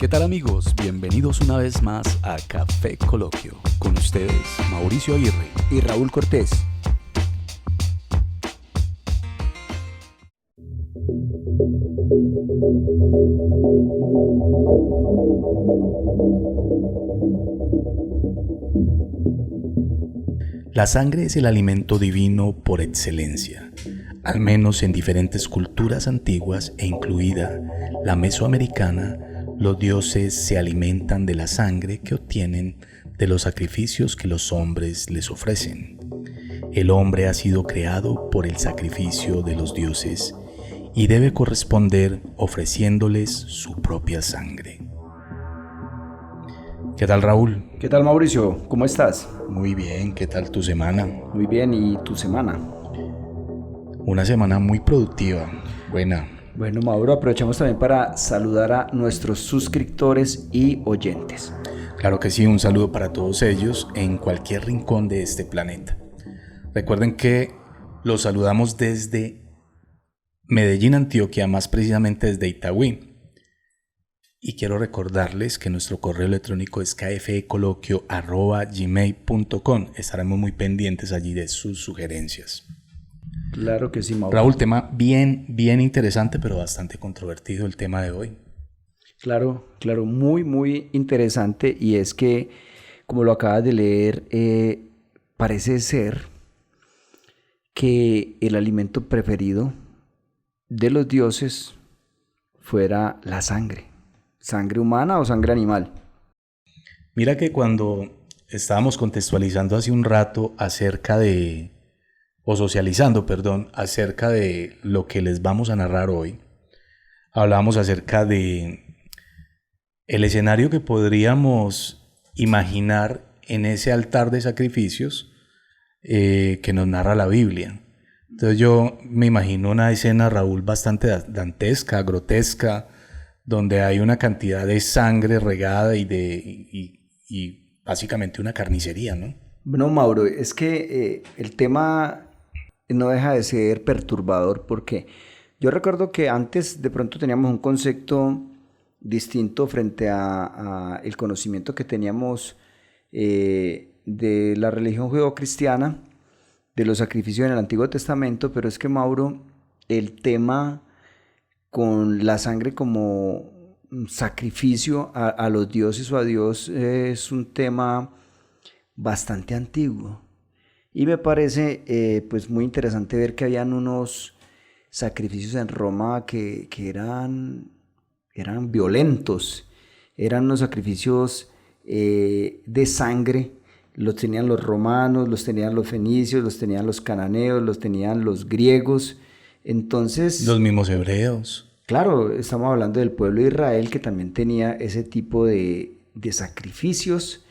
¿Qué tal amigos? Bienvenidos una vez más a Café Coloquio. Con ustedes, Mauricio Aguirre y Raúl Cortés. La sangre es el alimento divino por excelencia, al menos en diferentes culturas antiguas e incluida la mesoamericana. Los dioses se alimentan de la sangre que obtienen de los sacrificios que los hombres les ofrecen. El hombre ha sido creado por el sacrificio de los dioses y debe corresponder ofreciéndoles su propia sangre. ¿Qué tal, Raúl? ¿Qué tal, Mauricio? ¿Cómo estás? Muy bien, ¿qué tal tu semana? Muy bien, ¿y tu semana? Una semana muy productiva, buena. Bueno, Mauro, aprovechamos también para saludar a nuestros suscriptores y oyentes. Claro que sí, un saludo para todos ellos en cualquier rincón de este planeta. Recuerden que los saludamos desde Medellín, Antioquia, más precisamente desde Itagüí. Y quiero recordarles que nuestro correo electrónico es kfcoloquio@gmail.com. Estaremos muy pendientes allí de sus sugerencias. Claro que sí, Mauro. Raúl, tema bien interesante, pero bastante controvertido el tema de hoy. Claro, muy interesante, y es que, como lo acabas de leer, parece ser que el alimento preferido de los dioses fuera la sangre. ¿Sangre humana o sangre animal? Mira que cuando estábamos contextualizando hace un rato acerca de lo que les vamos a narrar hoy, hablábamos acerca de el escenario que podríamos imaginar en ese altar de sacrificios que nos narra la Biblia. Entonces yo me imagino una escena, Raúl, bastante dantesca, grotesca, donde hay una cantidad de sangre regada y básicamente una carnicería, ¿no? No, Mauro, es que el tema no deja de ser perturbador, porque yo recuerdo que antes de pronto teníamos un concepto distinto frente a el conocimiento que teníamos de la religión judeocristiana, de los sacrificios en el Antiguo Testamento, pero es que, Mauro, el tema con la sangre como sacrificio a los dioses o a Dios es un tema bastante antiguo. Y me parece pues muy interesante ver que habían unos sacrificios en Roma que eran violentos, eran unos sacrificios de sangre. Los tenían los romanos, los tenían los fenicios, los tenían los cananeos, los tenían los griegos. Entonces, los mismos hebreos. Claro, estamos hablando del pueblo de Israel, que también tenía ese tipo de sacrificios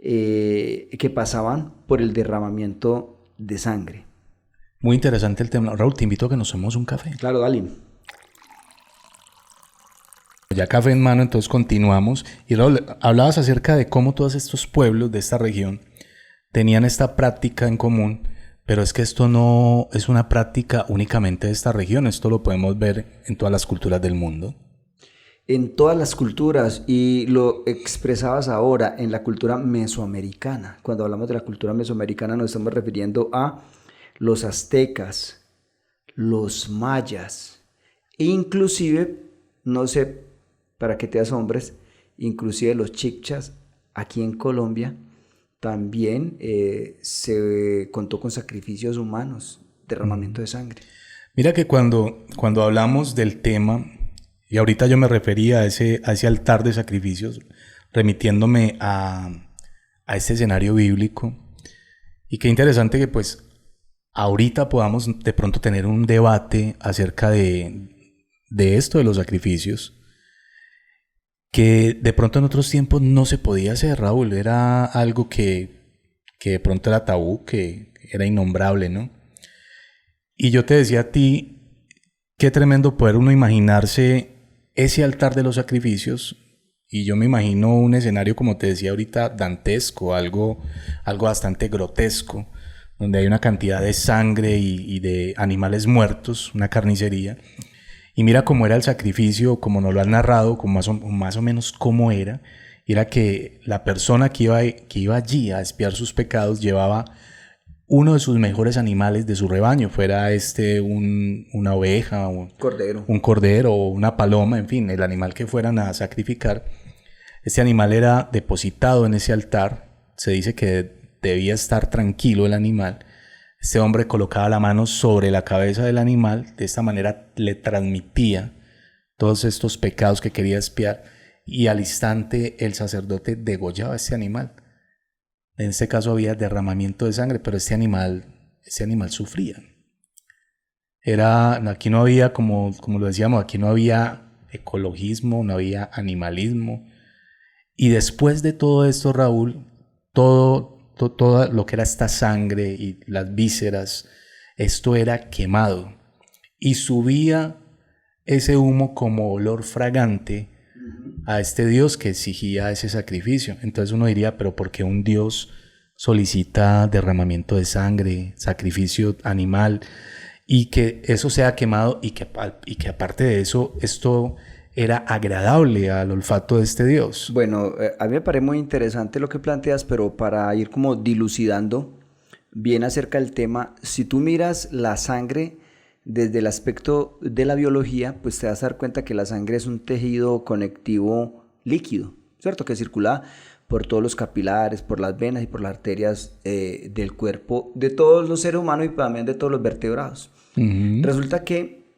que pasaban por el derramamiento de sangre. Muy interesante el tema. Raúl, te invito a que nos tomemos un café. Claro, dale. Ya café en mano, entonces continuamos. Y Raúl, hablabas acerca de cómo todos estos pueblos de esta región tenían esta práctica en común, pero es que esto no es una práctica únicamente de esta región, esto lo podemos ver en todas las culturas del mundo. En todas las culturas, y lo expresabas ahora en la cultura mesoamericana. Cuando hablamos de la cultura mesoamericana nos estamos refiriendo a los aztecas, los mayas, e inclusive, no sé para qué te asombres, inclusive los chichas aquí en Colombia también se contó con sacrificios humanos, derramamiento de sangre. Mira que cuando hablamos del tema, y ahorita yo me refería a ese altar de sacrificios, remitiéndome a este escenario bíblico, y qué interesante que pues ahorita podamos de pronto tener un debate acerca de esto de los sacrificios, que de pronto en otros tiempos no se podía hacer, Raúl. Era algo que de pronto era tabú, que era innombrable, ¿no? Y yo te decía a ti, qué tremendo poder uno imaginarse ese altar de los sacrificios, y yo me imagino un escenario, como te decía ahorita, dantesco, algo bastante grotesco, donde hay una cantidad de sangre y de animales muertos, una carnicería. Y mira cómo era el sacrificio, como nos lo han narrado, como más o menos cómo era. Y era que la persona que iba allí a expiar sus pecados llevaba uno de sus mejores animales de su rebaño, fuera una oveja, Cordero. un cordero o una paloma, en fin, el animal que fueran a sacrificar. Este animal era depositado en ese altar. Se dice que debía estar tranquilo el animal. Este hombre colocaba la mano sobre la cabeza del animal, de esta manera le transmitía todos estos pecados que quería expiar, y al instante el sacerdote degollaba a este animal. En este caso había derramamiento de sangre, pero este animal sufría. Aquí no había, como lo decíamos, aquí no había ecologismo, no había animalismo. Y después de todo esto, Raúl, todo lo que era esta sangre y las vísceras, esto era quemado. Y subía ese humo como olor fragante a este Dios que exigía ese sacrificio. Entonces uno diría, pero ¿por qué un Dios solicita derramamiento de sangre, sacrificio animal, y que eso sea quemado y que aparte de eso, esto era agradable al olfato de este Dios? Bueno, a mí me parece muy interesante lo que planteas, pero para ir como dilucidando bien acerca del tema, si tú miras la sangre desde el aspecto de la biología, pues te vas a dar cuenta que la sangre es un tejido conectivo líquido, ¿cierto? Que circula por todos los capilares, por las venas y por las arterias del cuerpo de todos los seres humanos y también de todos los vertebrados. Resulta que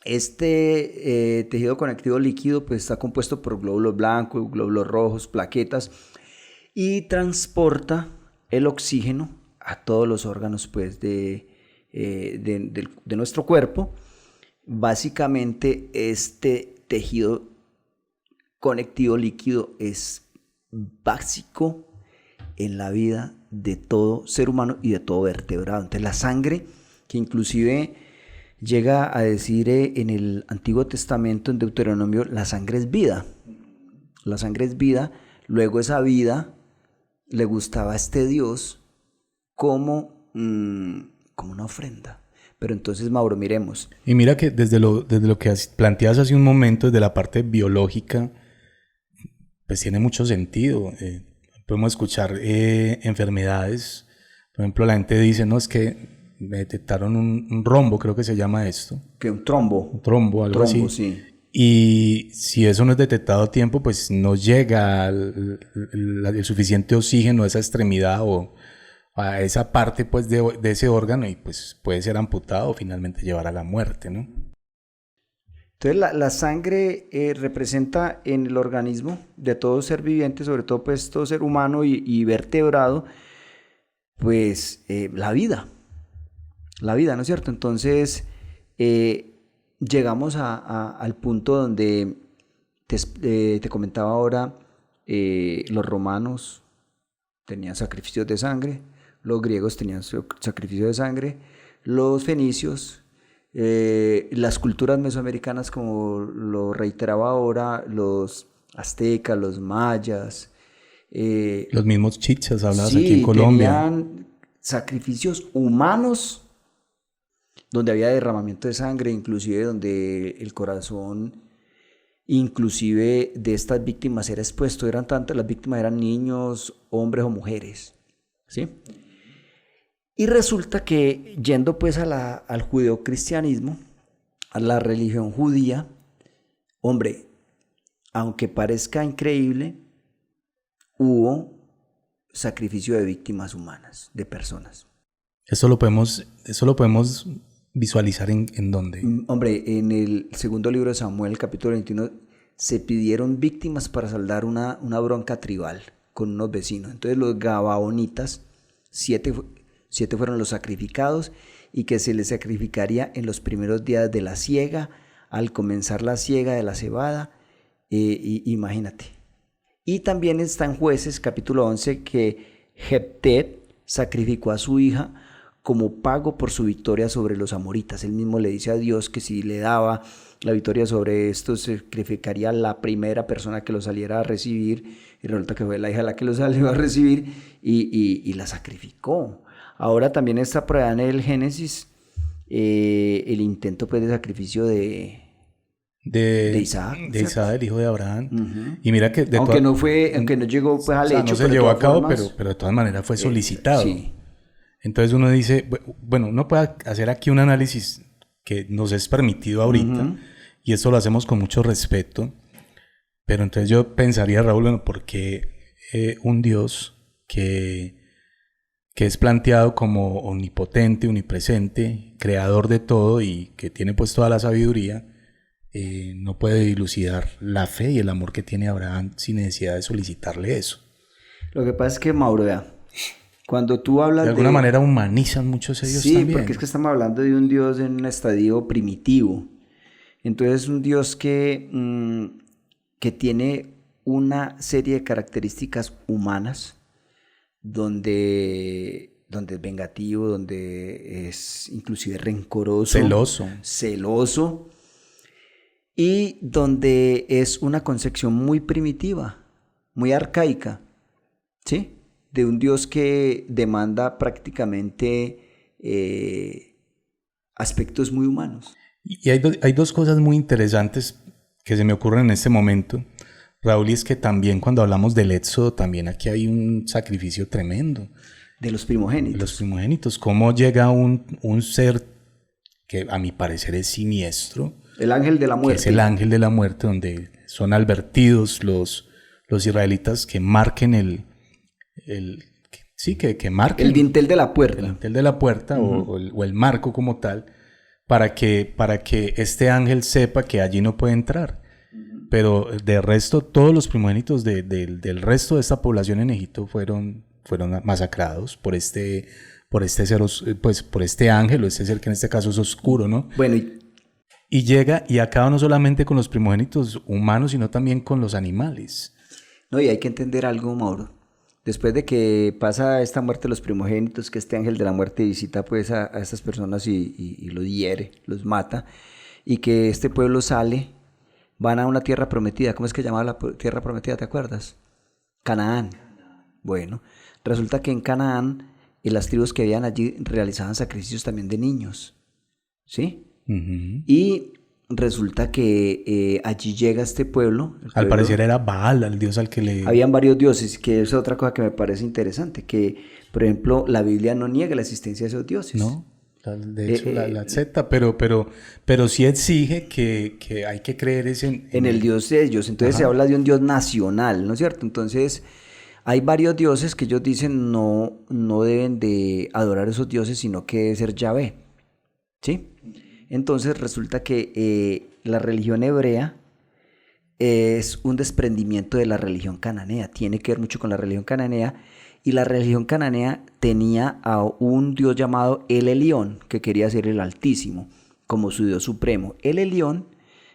este tejido conectivo líquido pues está compuesto por glóbulos blancos, glóbulos rojos, plaquetas, y transporta el oxígeno a todos los órganos pues de nuestro cuerpo. Básicamente este tejido conectivo líquido es básico en la vida de todo ser humano y de todo vertebrado. Entonces la sangre, que inclusive llega a decir en el Antiguo Testamento, en Deuteronomio, la sangre es vida. La sangre es vida. Luego esa vida le gustaba a este Dios como una ofrenda. Pero entonces, Mauro, miremos. Y mira que desde lo que planteas hace un momento, desde la parte biológica, pues tiene mucho sentido. Podemos escuchar enfermedades. Por ejemplo, la gente dice, no, es que me detectaron un rombo, creo que se llama esto. ¿Qué? ¿Un trombo? Un trombo, algo así. Sí. Y si eso no es detectado a tiempo, pues no llega el suficiente oxígeno a esa extremidad o a esa parte pues de ese órgano, y pues puede ser amputado o finalmente llevar a la muerte, ¿no? Entonces la sangre representa en el organismo de todo ser viviente, sobre todo pues todo ser humano y vertebrado, pues la vida, ¿no es cierto? Entonces llegamos al punto donde te comentaba ahora, los romanos tenían sacrificios de sangre, los griegos tenían sacrificios de sangre, los fenicios, las culturas mesoamericanas, como lo reiteraba ahora, los aztecas, los mayas. Los mismos chichas, hablabas aquí en Colombia. Tenían sacrificios humanos donde había derramamiento de sangre, inclusive donde el corazón, inclusive de estas víctimas, era expuesto. Eran tantas, las víctimas eran niños, hombres o mujeres, ¿sí? Y resulta que yendo pues al judeocristianismo, a la religión judía, hombre, aunque parezca increíble, hubo sacrificio de víctimas humanas, de personas. Eso lo podemos visualizar en dónde. Hombre, en el segundo libro de Samuel, capítulo 21, se pidieron víctimas para saldar una bronca tribal con unos vecinos. Entonces los gabaonitas, siete fueron los sacrificados, y que se les sacrificaría en los primeros días de la siega, al comenzar la siega de la cebada, imagínate. Y también está en Jueces capítulo 11 que Jefté sacrificó a su hija como pago por su victoria sobre los amoritas. Él mismo le dice a Dios que si le daba la victoria sobre esto, sacrificaría a la primera persona que lo saliera a recibir, y resulta que fue la hija la que lo salió a recibir y la sacrificó. Ahora también está por allá en el Génesis el intento pues de sacrificio de de Isaac. De Isaac, el hijo de Abraham. Y mira que aunque no llegó pues al hecho. No se llevó a cabo, pero de todas maneras fue solicitado. Sí. Entonces uno dice, bueno, uno puede hacer aquí un análisis que nos es permitido ahorita, y esto lo hacemos con mucho respeto, pero entonces yo pensaría, Raúl, bueno, ¿por qué un Dios que es planteado como omnipotente, omnipresente, creador de todo y que tiene pues toda la sabiduría, no puede dilucidar la fe y el amor que tiene Abraham sin necesidad de solicitarle eso? Lo que pasa es que, Mauro, vea, cuando tú hablas de alguna manera humanizan mucho ese Dios también. Sí, porque es que estamos hablando de un Dios en un estadio primitivo. Entonces, un Dios que tiene una serie de características humanas, donde es vengativo, donde es inclusive rencoroso, celoso, y donde es una concepción muy primitiva, muy arcaica, ¿sí? De un Dios que demanda prácticamente aspectos muy humanos. Y hay dos cosas muy interesantes que se me ocurren en este momento, Raúl, y es que también cuando hablamos del Éxodo, también aquí hay un sacrificio tremendo. De los primogénitos. De los primogénitos. ¿Cómo llega un ser que a mi parecer es siniestro? El ángel de la muerte. Que es el ángel de la muerte, donde son advertidos los israelitas que marquen que marquen el dintel de la puerta. El dintel de la puerta o el marco como tal, para que este ángel sepa que allí no puede entrar. Pero de resto, todos los primogénitos del resto de esta población en Egipto fueron masacrados por este ser, pues por este ángel, o este ser que en este caso es oscuro, ¿no? Bueno, y llega y acaba no solamente con los primogénitos humanos, sino también con los animales. No, y hay que entender algo, Mauro. Después de que pasa esta muerte de los primogénitos, que este ángel de la muerte visita pues a estas personas y los hiere, los mata, y que este pueblo sale, van a una tierra prometida. ¿Cómo es que llamaba la tierra prometida? ¿Te acuerdas? Canaán. Bueno, resulta que en Canaán las tribus que vivían allí realizaban sacrificios también de niños, ¿sí? Y resulta que allí llega este pueblo. Al parecer era Baal, el dios al que le... Habían varios dioses, que es otra cosa que me parece interesante, que, por ejemplo, la Biblia no niega la existencia de esos dioses. No, de hecho la acepta, pero sí exige que hay que creer en el Dios de ellos. Entonces se habla de un Dios nacional, ¿no es cierto? Entonces hay varios dioses que ellos dicen no deben de adorar a esos dioses, sino que debe ser Yahvé, ¿sí? Entonces resulta que la religión hebrea es un desprendimiento de la religión cananea, tiene que ver mucho con la religión cananea, y la religión cananea tenía a un dios llamado El Elión, que quería ser el Altísimo, como su dios supremo. El Elión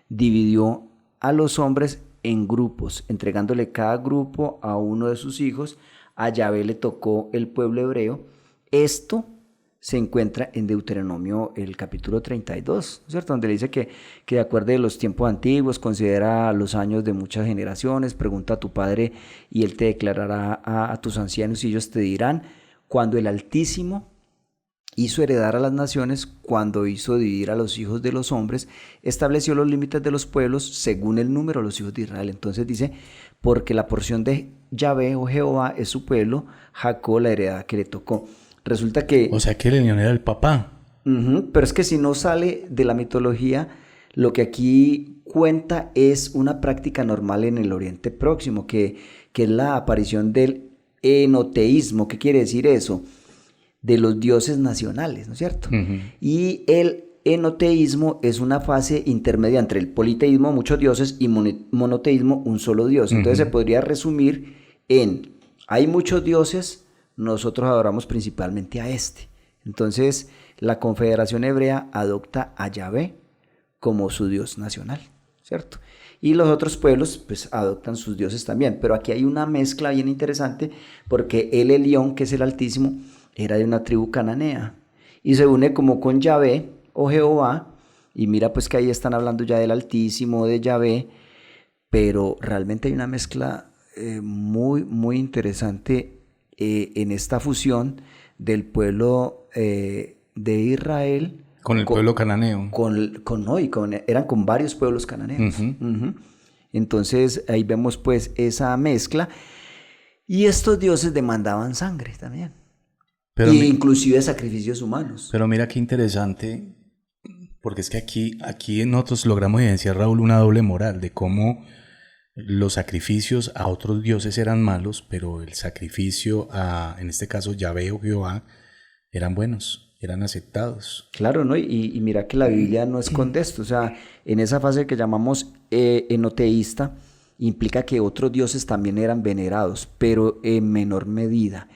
dividió a los hombres en grupos, entregándole cada grupo a uno de sus hijos. A Yahvé le tocó el pueblo hebreo. Esto se encuentra en Deuteronomio, el capítulo 32, ¿cierto? Donde le dice que de acuerdo a los tiempos antiguos, considera los años de muchas generaciones, pregunta a tu padre y él te declarará a tus ancianos y ellos te dirán. Cuando el Altísimo hizo heredar a las naciones, cuando hizo dividir a los hijos de los hombres, estableció los límites de los pueblos según el número de los hijos de Israel. Entonces dice, porque la porción de Yahvé o Jehová es su pueblo, Jacob la heredad que le tocó. Resulta que... O sea que el Elión era el papá. Pero es que si no sale de la mitología, lo que aquí cuenta es una práctica normal en el Oriente Próximo, que es la aparición del enoteísmo. ¿Qué quiere decir eso? De los dioses nacionales, ¿no es cierto? Y el enoteísmo es una fase intermedia entre el politeísmo, muchos dioses, y monoteísmo, un solo dios. Entonces se podría resumir en, hay muchos dioses, nosotros adoramos principalmente a este. Entonces, la Confederación Hebrea adopta a Yahvé como su dios nacional, ¿cierto? Y los otros pueblos, pues, adoptan sus dioses también. Pero aquí hay una mezcla bien interesante, porque el Elión, que es el Altísimo, era de una tribu cananea. Y se une como con Yahvé o Jehová. Y mira, pues, que ahí están hablando ya del Altísimo, de Yahvé. Pero realmente hay una mezcla muy, muy interesante en esta fusión del pueblo de Israel Con el pueblo cananeo. Eran con varios pueblos cananeos. Entonces ahí vemos pues esa mezcla. Y estos dioses demandaban sangre también. Inclusive sacrificios humanos. Pero mira qué interesante, porque es que aquí nosotros logramos evidenciar, Raúl, una doble moral de cómo los sacrificios a otros dioses eran malos, pero el sacrificio en este caso Yahvé o Jehová, eran buenos, eran aceptados. Claro, ¿no? Y mira que la Biblia no esconde esto. O sea, en esa fase que llamamos enoteísta, implica que otros dioses también eran venerados, pero en menor medida.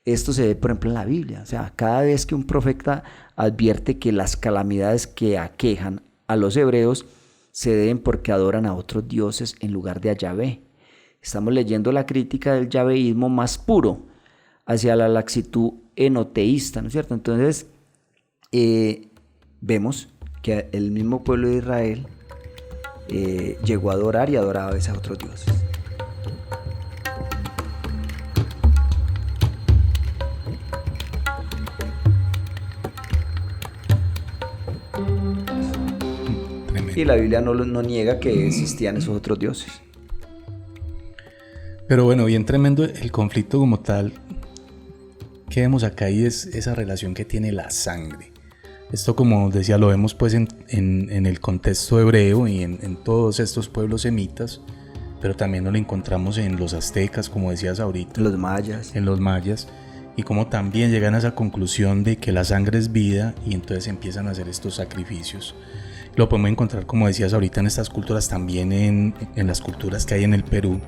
Esto se ve, por ejemplo, en la Biblia. O sea, cada vez que un profeta advierte que las calamidades que aquejan a los hebreos se deben porque adoran a otros dioses en lugar de a Yahvé. Estamos leyendo la crítica del yahveísmo más puro hacia la laxitud enoteísta, ¿no es cierto? Entonces, vemos que el mismo pueblo de Israel llegó a adorar y adoraba a veces a otros dioses. Y la Biblia no niega que existían esos otros dioses. Pero bueno, bien tremendo el conflicto como tal que vemos acá, y es esa relación que tiene la sangre. Esto, como decía, lo vemos pues en el contexto hebreo y en todos estos pueblos semitas, pero también lo encontramos en los aztecas, como decías ahorita. En los mayas. Y como también llegan a esa conclusión de que la sangre es vida, y entonces empiezan a hacer estos sacrificios. Lo podemos encontrar, como decías ahorita, en estas culturas, también en las culturas que hay en el Perú.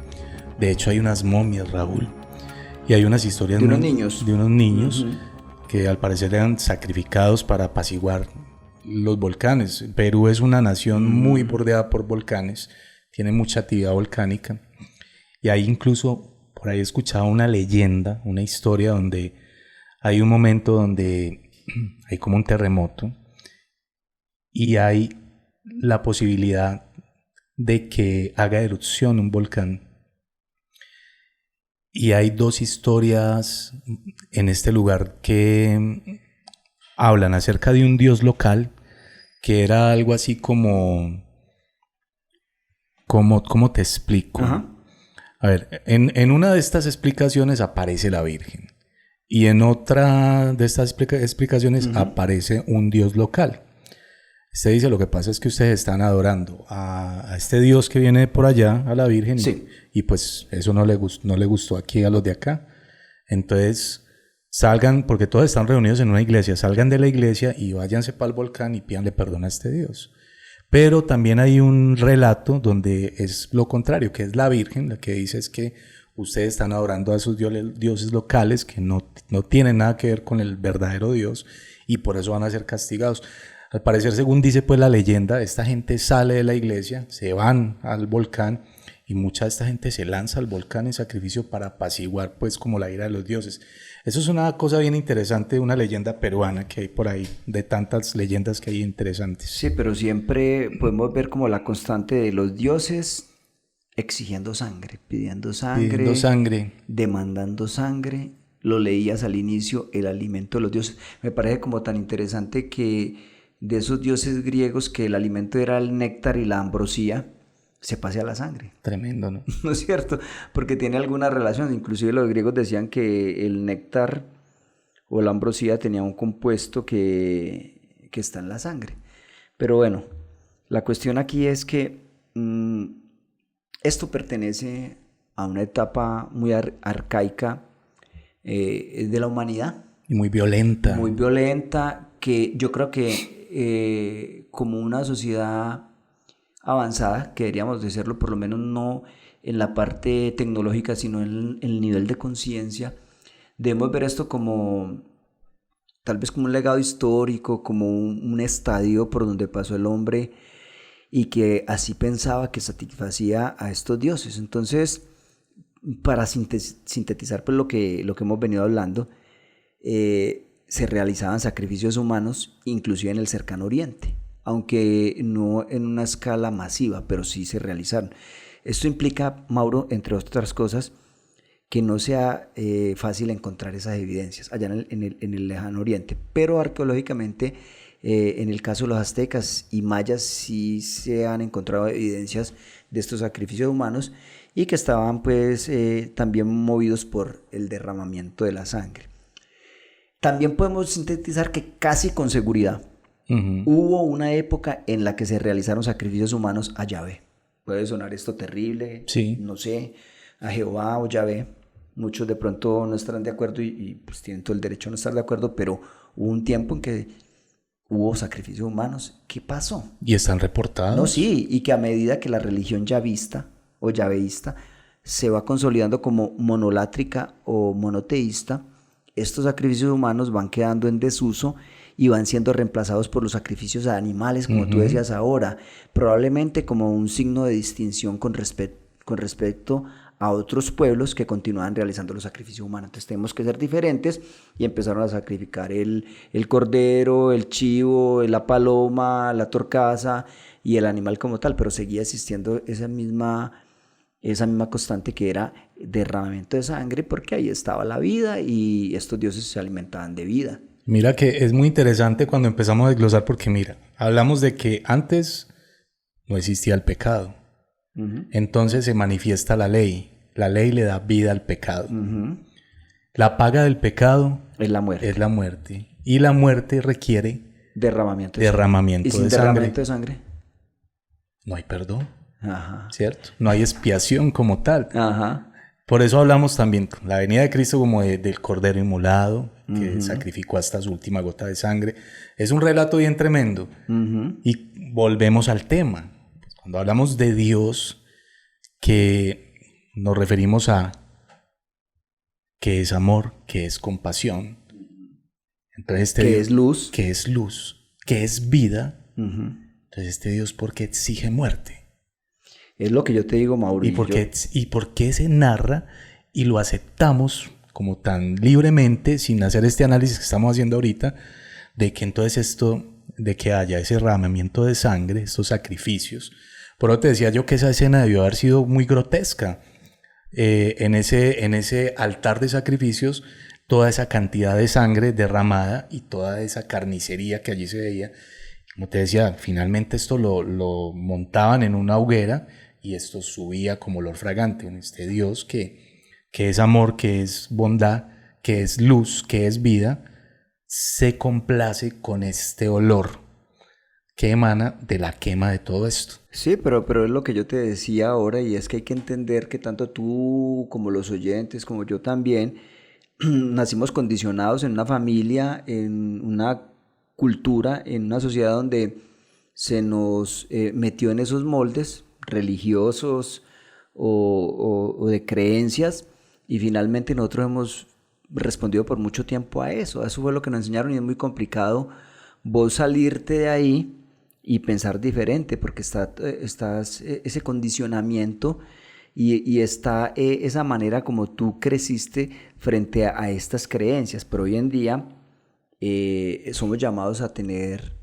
De hecho, hay unas momias, Raúl, y hay unas historias de unos niños que al parecer eran sacrificados para apaciguar los volcanes. Perú es una nación muy bordeada por volcanes, tiene mucha actividad volcánica, y hay incluso, por ahí he escuchado una leyenda, una historia donde hay un momento donde hay como un terremoto y hay la posibilidad de que haga erupción un volcán. Y hay dos historias en este lugar que hablan acerca de un dios local que era algo así como ¿cómo te explico? Ajá. A ver, en una de estas explicaciones aparece la Virgen, y en otra de estas explicaciones aparece un dios local. Este dice: lo que pasa es que ustedes están adorando a este dios que viene por allá, a la Virgen, sí. y pues eso no le gustó aquí a los de acá. Entonces salgan, porque todos están reunidos en una iglesia, salgan de la iglesia y váyanse para el volcán y pídanle perdón a este dios. Pero también hay un relato donde es lo contrario, que es la Virgen la que dice es que ustedes están adorando a esos dioses locales que no tienen nada que ver con el verdadero Dios, y por eso van a ser castigados. Al parecer, según dice pues la leyenda, esta gente sale de la iglesia, se van al volcán, y mucha de esta gente se lanza al volcán en sacrificio para apaciguar pues como la ira de los dioses. Eso es una cosa bien interesante, una leyenda peruana que hay por ahí, de tantas leyendas que hay interesantes. Sí, pero siempre podemos ver como la constante de los dioses exigiendo sangre, pidiendo sangre, demandando sangre. Lo leías al inicio, el alimento de los dioses. Me parece como tan interesante que de esos dioses griegos, que el alimento era el néctar y la ambrosía, se pase a la sangre. Tremendo, ¿no? ¿No es cierto? Porque tiene alguna relación. Inclusive los griegos decían que el néctar o la ambrosía tenía un compuesto que está en la sangre. Pero bueno, la cuestión aquí es que esto pertenece a una etapa muy arcaica de la humanidad. Y muy violenta. Muy violenta, que yo creo que como una sociedad avanzada, que deberíamos de serlo, por lo menos no en la parte tecnológica, sino en el nivel de conciencia, debemos ver esto como tal vez como un legado histórico, como un estadio por donde pasó el hombre y que así pensaba que satisfacía a estos dioses. Entonces, para sintetizar pues lo que hemos venido hablando, se realizaban sacrificios humanos inclusive en el cercano oriente, aunque no en una escala masiva, pero sí se realizaron. Esto implica, Mauro, entre otras cosas, que no sea fácil encontrar esas evidencias allá en el lejano oriente, pero arqueológicamente En el caso de los aztecas y mayas sí se han encontrado evidencias de estos sacrificios humanos y que estaban pues también movidos por el derramamiento de la sangre. También podemos sintetizar que casi con seguridad hubo una época en la que se realizaron sacrificios humanos a Yahvé. Puede sonar esto terrible, Sí. no sé, a Jehová o Yahvé. Muchos de pronto no estarán de acuerdo y pues tienen todo el derecho a no estar de acuerdo, pero hubo un tiempo en que hubo sacrificios humanos. ¿Qué pasó? ¿Y están reportados? No, sí, y que a medida que la religión yavista o yaveísta se va consolidando como monolátrica o monoteísta, estos sacrificios humanos van quedando en desuso y van siendo reemplazados por los sacrificios a animales, como tú decías ahora, probablemente como un signo de distinción con respecto a otros pueblos que continúan realizando los sacrificios humanos. Entonces tenemos que ser diferentes y empezaron a sacrificar el cordero, el chivo, la paloma, la torcaza y el animal como tal, pero seguía existiendo esa misma constante que era derramamiento de sangre, porque ahí estaba la vida y estos dioses se alimentaban de vida. Mira que es muy interesante cuando empezamos a desglosar porque mira, hablamos de que antes no existía el pecado. Entonces se manifiesta la ley. La ley le da vida al pecado. La paga del pecado es la muerte. Es la muerte. Y la muerte requiere derramamiento de sangre. ¿Y sin derramamiento de sangre? No hay perdón. Ajá. ¿Cierto? No hay expiación como tal. Ajá. Por eso hablamos también la venida de Cristo como del Cordero inmolado, que sacrificó hasta su última gota de sangre. Es un relato bien tremendo. Y volvemos al tema. Cuando hablamos de Dios, que nos referimos a que es amor, que es compasión. Entonces que Dios, es luz. Que es luz, que es vida. Entonces este Dios, ¿por qué exige muerte? Es lo que yo te digo, Mauricio. ¿Y por qué se narra y lo aceptamos como tan libremente, sin hacer este análisis que estamos haciendo ahorita, de que entonces esto, de que haya ese derramamiento de sangre, estos sacrificios? Por eso te decía yo que esa escena debió haber sido muy grotesca. En ese altar de sacrificios, toda esa cantidad de sangre derramada y toda esa carnicería que allí se veía. Como te decía, finalmente esto lo montaban en una hoguera y esto subía como olor fragante. Este Dios que es amor, que es bondad, que es luz, que es vida, se complace con este olor que emana de la quema de todo esto. Sí, pero es lo que yo te decía ahora, y es que hay que entender que tanto tú como los oyentes, como yo también, nacimos condicionados en una familia, en una cultura, en una sociedad donde se nos metió en esos moldes religiosos o de creencias, y finalmente nosotros hemos respondido por mucho tiempo a eso. Eso fue lo que nos enseñaron y es muy complicado vos salirte de ahí y pensar diferente, porque estás ese condicionamiento y está esa manera como tú creciste frente a estas creencias. Pero hoy en día somos llamados a tener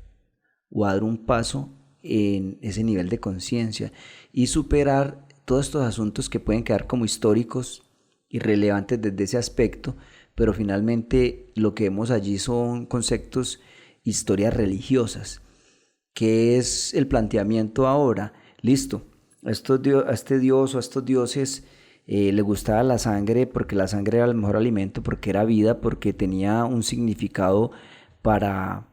o a dar un paso en ese nivel de conciencia y superar todos estos asuntos que pueden quedar como históricos y relevantes desde ese aspecto, pero finalmente lo que vemos allí son conceptos, historias religiosas. ¿Qué es el planteamiento ahora? Listo, a este dios o a estos dioses le gustaba la sangre porque la sangre era el mejor alimento, porque era vida, porque tenía un significado para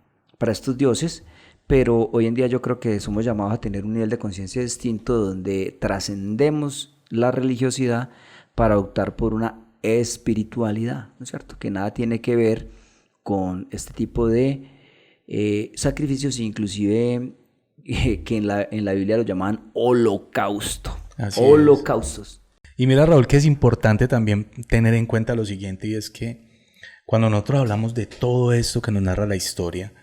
estos dioses, pero hoy en día yo creo que somos llamados a tener un nivel de conciencia distinto donde trascendemos la religiosidad para optar por una espiritualidad, ¿no es cierto? Que nada tiene que ver con este tipo de sacrificios, inclusive que en la Biblia lo llamaban holocausto. Así holocaustos. Y mira, Raúl, que es importante también tener en cuenta lo siguiente, y es que cuando nosotros hablamos de todo esto que nos narra la historia,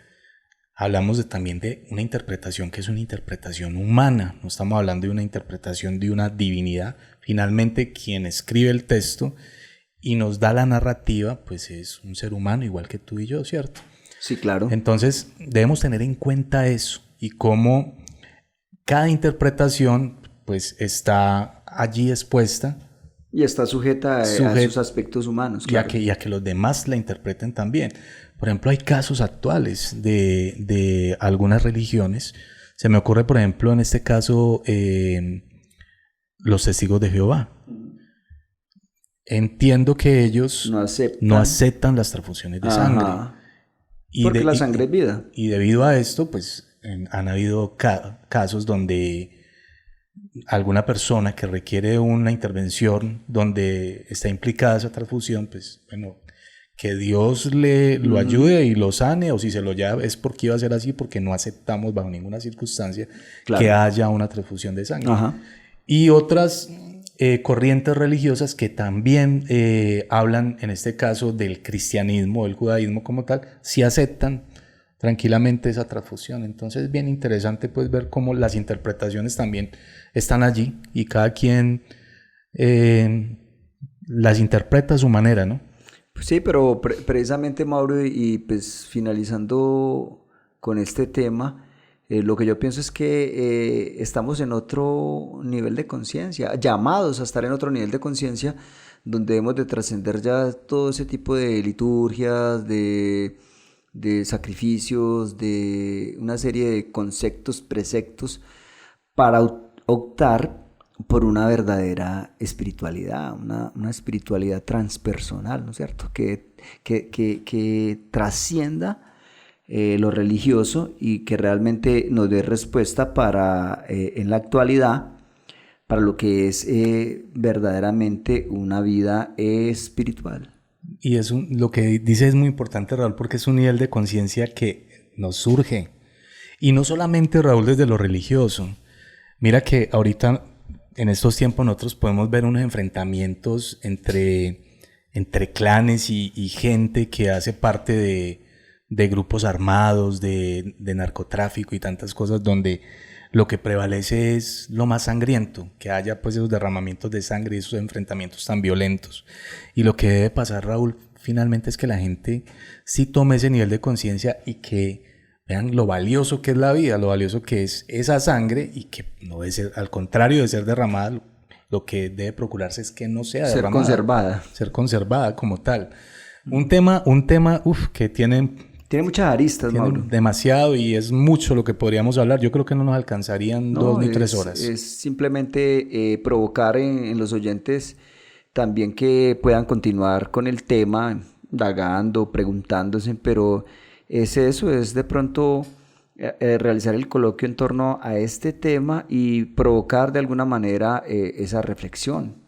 hablamos también de una interpretación que es una interpretación humana. No estamos hablando de una interpretación de una divinidad. Finalmente, quien escribe el texto y nos da la narrativa, pues es un ser humano igual que tú y yo, ¿cierto? Sí, claro. Entonces, debemos tener en cuenta eso y cómo cada interpretación pues está allí expuesta Y está sujeta a sus aspectos humanos. Claro. Y a que los demás la interpreten también. Por ejemplo, hay casos actuales de algunas religiones. Se me ocurre, por ejemplo, en este caso, los testigos de Jehová. Entiendo que ellos no aceptan las transfusiones de sangre. Porque la sangre es vida. Y debido a esto, pues han habido casos donde alguna persona que requiere una intervención donde está implicada esa transfusión, pues bueno, que Dios lo ayude y lo sane, o si se lo lleva es porque iba a ser así, porque no aceptamos bajo ninguna circunstancia que haya una transfusión de sangre. Y otras corrientes religiosas que también hablan, en este caso, del cristianismo, del judaísmo como tal, sí aceptan tranquilamente esa transfusión. Entonces es bien interesante pues ver cómo las interpretaciones también están allí y cada quien las interpreta a su manera, ¿no? Sí, pero precisamente, Mauro, y pues finalizando con este tema, lo que yo pienso es que estamos en otro nivel de conciencia, llamados a estar en otro nivel de conciencia, donde debemos de trascender ya todo ese tipo de liturgias, de sacrificios, de una serie de conceptos, preceptos, para optar por una verdadera espiritualidad, una espiritualidad transpersonal, ¿no es cierto? Que trascienda lo religioso y que realmente nos dé respuesta para, en la actualidad, para lo que es verdaderamente una vida espiritual. Y lo que dice es muy importante, Raúl, porque es un nivel de conciencia que nos surge. Y no solamente, Raúl, desde lo religioso. Mira que ahorita, en estos tiempos, nosotros podemos ver unos enfrentamientos entre clanes y gente que hace parte de grupos armados, de narcotráfico y tantas cosas, donde lo que prevalece es lo más sangriento, que haya pues esos derramamientos de sangre y esos enfrentamientos tan violentos. Y lo que debe pasar, Raúl, finalmente es que la gente sí tome ese nivel de conciencia y que vean lo valioso que es la vida, lo valioso que es esa sangre y que no debe ser, al contrario de ser derramada, lo que debe procurarse es que no sea derramada. Ser conservada como tal. Un tema que tiene muchas aristas, Mauro. Demasiado, y es mucho lo que podríamos hablar. Yo creo que no nos alcanzarían 2 ni 3 horas. Es simplemente provocar en los oyentes también que puedan continuar con el tema, indagando, preguntándose, pero es de pronto realizar el coloquio en torno a este tema y provocar de alguna manera esa reflexión.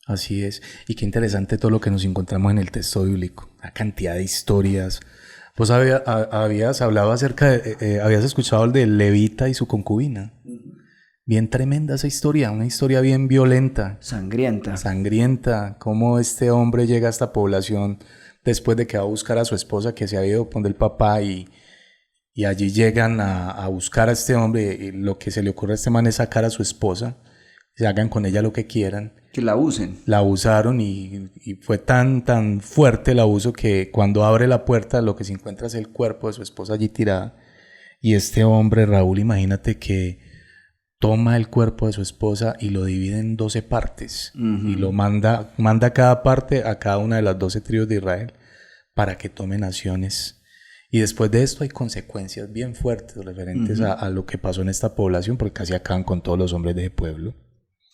Así es, y qué interesante todo lo que nos encontramos en el texto bíblico, la cantidad de historias. Vos habías hablado habías escuchado el de Levita y su concubina. Bien tremenda esa historia, una historia bien violenta. Sangrienta, cómo este hombre llega a esta población después de que va a buscar a su esposa que se había ido con el papá y allí llegan a buscar a este hombre y lo que se le ocurre a este man es sacar a su esposa, se hagan con ella lo que quieran. Que la usen. La abusaron y fue tan fuerte el abuso que cuando abre la puerta lo que se encuentra es el cuerpo de su esposa allí tirada. Y este hombre, Raúl, imagínate que toma el cuerpo de su esposa y lo divide en 12 partes. Y lo manda cada parte a cada una de las 12 tribus de Israel para que tome naciones. Y después de esto hay consecuencias bien fuertes referentes a lo que pasó en esta población, porque casi acaban con todos los hombres de ese pueblo.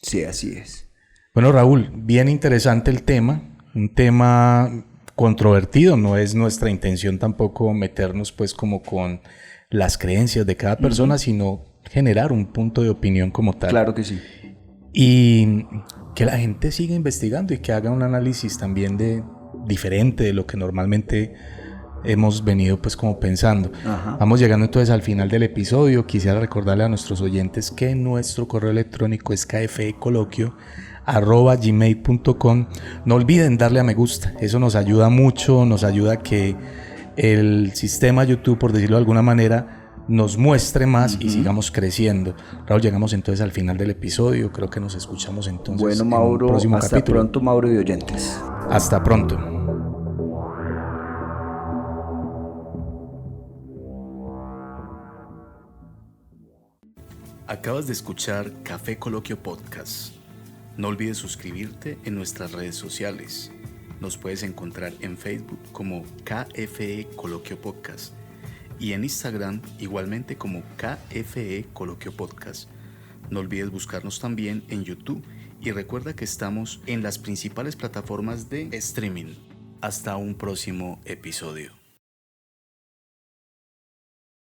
Sí, así es. Bueno, Raúl, bien interesante el tema, un tema controvertido, no es nuestra intención tampoco meternos pues como con las creencias de cada persona, sino generar un punto de opinión como tal. Claro que sí. Y que la gente siga investigando y que haga un análisis también diferente de lo que normalmente hemos venido pues como pensando. Vamos llegando entonces al final del episodio. Quisiera recordarle a nuestros oyentes que nuestro correo electrónico es kfecoloquio@gmail.com. No olviden darle a me gusta, eso nos ayuda mucho, nos ayuda a que el sistema YouTube, por decirlo de alguna manera, nos muestre más y sigamos creciendo. Raúl, llegamos entonces al final del episodio, creo que nos escuchamos entonces. Bueno, Mauro, en un próximo hasta capítulo. Pronto, Mauro y oyentes. Hasta pronto. Acabas de escuchar Café Coloquio Podcast. No olvides suscribirte en nuestras redes sociales. Nos puedes encontrar en Facebook como KFE Coloquio Podcast y en Instagram igualmente como KFE Coloquio Podcast. No olvides buscarnos también en YouTube y recuerda que estamos en las principales plataformas de streaming. Hasta un próximo episodio.